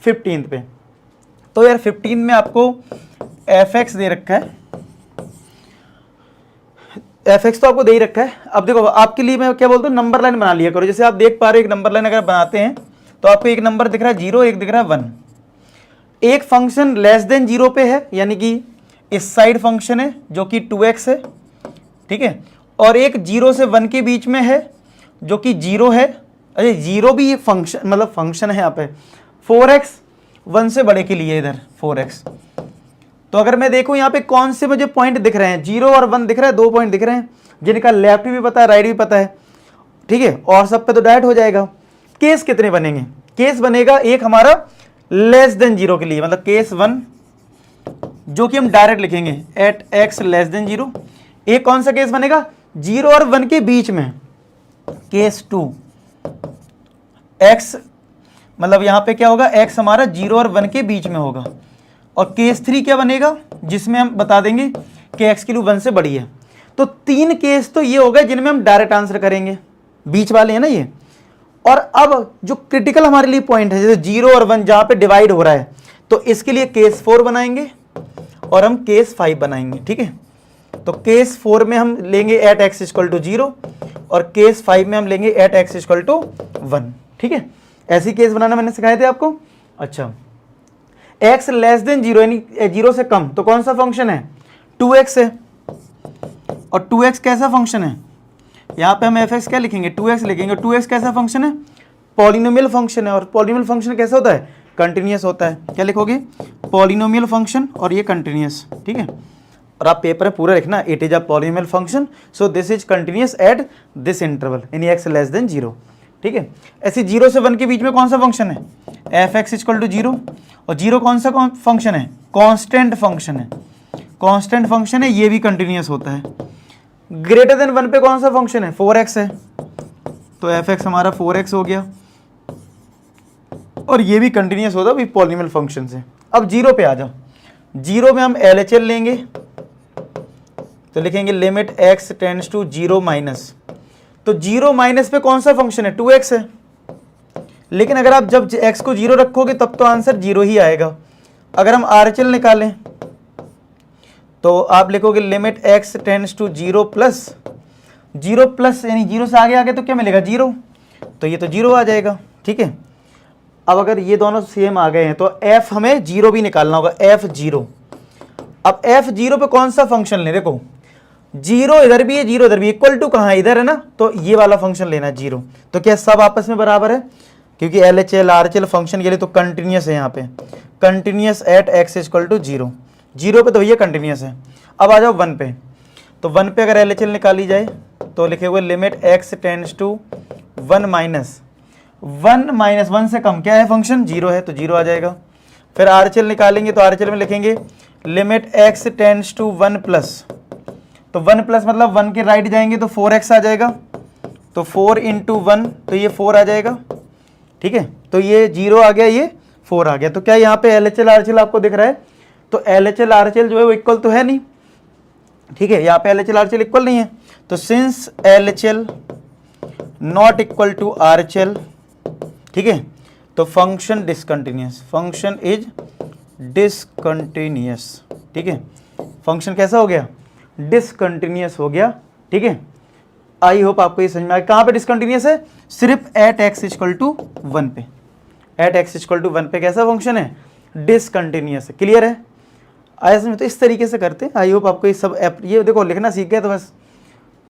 15 पे। तो यार 15 में आपको fx दे रखा है, fx तो आपको दे ही रखा है। अब देखो आपके लिए मैं क्या बोलता हूँ, नंबर लाइन बना लिया करो। जैसे आप देख पा रहे हो एक नंबर लाइन अगर बनाते हैं तो आपको एक नंबर दिख रहा है 0, एक दिख रहा है 1। एक फंक्शन लेस देन 0 पे है, यानी कि इस साइड फंक्शन है जो कि 2x है, ठीक है, और एक 0 से 1 के बीच में है जो कि 0 है। अरे 0 भी फंक्शन मतलब फंक्शन है यहाँ पे। 4x 1 से बड़े के लिए इधर 4x। तो अगर मैं देखूं यहाँ पे कौन से मुझे पॉइंट दिख रहे हैं, 0 और 1 दिख रहा है, 2 पॉइंट दिख रहे हैं जिनका लेफ्ट भी पता है राइट भी पता है, ठीक है, और सब पे तो डायरेक्ट हो जाएगा। केस कितने बनेंगे? केस बनेगा एक हमारा लेस देन 0 के लिए, मतलब केस 1 जो कि हम डायरेक्ट लिखेंगे एट x लेस देन 0। एक कौन सा केस बनेगा? 0 और 1 के बीच में, केस 2 x मतलब यहां पे क्या होगा, x हमारा 0 और 1 के बीच में होगा। और केस 3 क्या बनेगा, जिसमें हम बता देंगे कि x की वैल्यू 1 से बड़ी है। तो 3 केस तो ये हो गए जिनमें हम डायरेक्ट आंसर करेंगे, बीच वाले हैं ना ये। और अब जो क्रिटिकल हमारे लिए पॉइंट है, जैसे 0 और 1 जहां पे डिवाइड हो रहा है, तो इसके लिए केस 4 बनाएंगे और हम केस 5 बनाएंगे, ठीक है। तो केस 4 में हम लेंगे एट x इक्वल टू 0 और केस 5 में हम लेंगे एट x इक्वल टू 1, ठीक है। ऐसी केस बनाना मैंने सिखाए थे आपको। अच्छा, x लेस देन 0 यानी 0 से कम, तो कौन सा फंक्शन है? 2x है। और 2x कैसा फंक्शन है? यहाँ पे हम fx क्या लिखेंगे? 2x लिखेंगे। 2x कैसा फंक्शन है? पॉलिनोमियल फंक्शन है। और पॉलिनोमियल फंक्शन कैसा होता है? कंटिन्यूअस होता है। क्या लिखोगे? पॉलिनोमियल फंक्शन, और ये कंटिन्यूअस, ठीक है। और आप पेपर में पूरा लिखना, it is a polynomial function so this is continuous at this interval in x less than 0, ठीक है। ऐसे 0 से 1 के बीच में कौन सा फंक्शन है? fx equal to 0। और 0 कौन सा फंक्शन है? कांस्टेंट फंक्शन है। कांस्टेंट फंक्शन है, ये भी कंटिन्यूअस होता है। ग्रेटर देन 1 पे कौन सा फंक्शन है? 4x है, तो fx हमारा 4x हो गया, और ये भी कंटिन्यूअस होता है, भी पॉलिनोमियल फंक्शन से। अब 0 पे आ जाओ। 0 में हम LHL लेंगे, तो लिखेंगे limit x tends to 0 minus. तो 0 माइनस पे कौन सा फंक्शन है? 2x है। लेकिन अगर आप जब x को 0 रखोगे तब तो आंसर 0 ही आएगा। अगर हम RHL निकालें तो आप लिखोगे limit x tends to 0 plus, 0 plus यानी 0 से आगे तो क्या मिलेगा? 0, तो ये तो 0 आ जाएगा, ठीक है। अब अगर ये दोनों सेम आ गए हैं तो f हमें 0 भी निकालना होगा, f0। अब f0 पे कौन सा फंक्शन ले? देखो 0 इधर भी है, 0 इधर भी, इक्वल टू कहाँ है? इधर है ना, तो ये वाला फंक्शन लेना है 0। तो क्या सब आपस में बराबर है? क्योंकि LHL RHL फंक्शन के लिए तो कंटिन्यूअस है, यहाँ पे continuous at x equal to 0। 0 पे तो भैया कंटिन्यूअस है। अब आ जाओ 1 पे, तो 1 पे अगर LHL निकाली जाए तो लिखे हुए limit x tends to 1 minus 1 से कम क्या है फंक्शन? 0 है, तो 0 आ जाएगा। फिर RHL निकालेंगे तो RHL में लिखेंगे limit x tends to 1 plus, तो 1 प्लस मतलब 1 के राइट जाएंगे तो 4x आ जाएगा, तो 4 इंटू 1 तो ये 4 आ जाएगा, ठीक है। तो ये 0 आ गया, ये 4 आ गया। तो क्या यहाँ पे LHL RHL आपको दिख रहा है? तो LHL RHL जो है वो इक्वल तो है नहीं, ठीक है। यहाँ पे LHL RHL इक्वल नहीं है, तो since LHL not equal to RHL, ठीक है, तो function discontinuous, function is discontinuous, ठीक है। फंक्शन कैसा हो गया? डिसकंटिन्यूअस हो गया, ठीक है। आई होप आपको ये समझ में आया। कहाँ पे डिसकंटिन्यूअस है? सिर्फ एट x इक्वल टू 1 पे। एट x इक्वल टू 1 पे कैसा फंक्शन है? डिसकंटिन्यूअस है। क्लियर है? आया समझ? तो इस तरीके से करते हैं। आई होप आपको ये सब ये देखो लिखना सीख गए तो बस